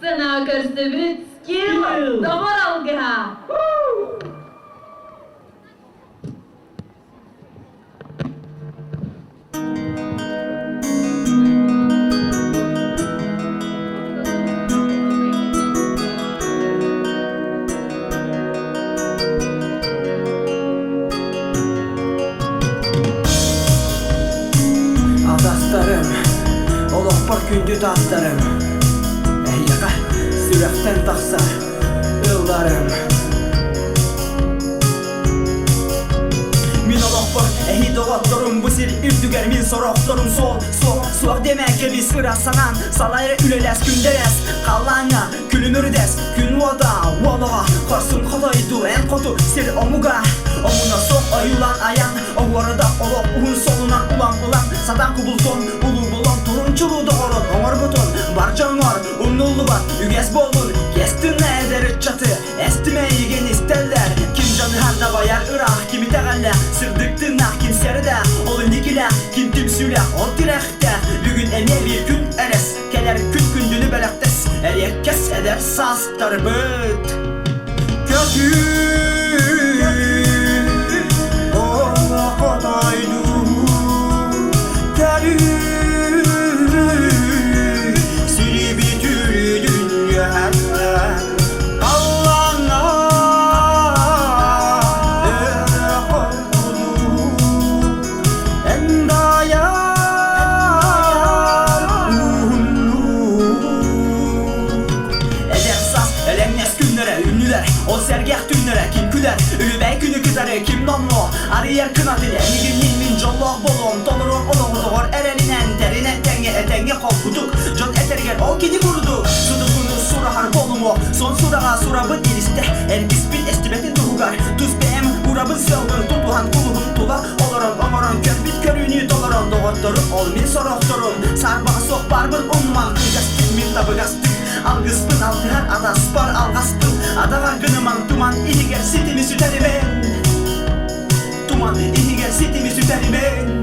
Sana Karstavit skill. Damar algıha. Adastarım, olup bir gündü dastarım. Yaqa, sürekten taksa, ığlarım. Min olup bir ehi doğatlarım, bu sir ürdüger min soraklarım. Soğuk demek ki biz ırasanan, salayra üleles günderes. Kallana, külümürdes, gün vada, valağa. Karsın kalaydu en kotu, sir omuga. Omuna sok ayulan ayan, o arada olup uhun solunan ulan. Sadan kubulton, ulu bulan, turunçulu doğurun, omar butun. Barcan var, umnullu bat, üges bolun. Kestin ne eder çatı, estime yigen isterler. Kim canı handa bayar ırak, kimi teğelle. Sırdıktın ah kim seride, olun dikile. Kim tümsüyle, o direkte. Bugün ene bir gün eres, keler kündünü belektes. Eriyek kes eder sastar büt. Kökü o sergah tünlere kim küler, ülübey günü kızarı kim donlu. Arıyer kınatı enigin min jolloh bolum. Dolurum oluğu doğur erelinen terine etenge korkutuk. Jol eterger o gidi vurdu. Sudukunu surahar bolumu. Son surağa surabın iliste. El isbil estibeti tuhugar. Tuz beğem urabın sılgın tutuhan kuluhun tula. Olurum körbit körünü dolurum. Doğutturum ol min sorokturum. Sarbağa sok barbın umman. Kıygastık min tabıgastık. Algıspın altıhan ada spar algastım. Adağa gınıman tuman ihiger sitimi süterimen. Tuman ihiger sitimi süterimen.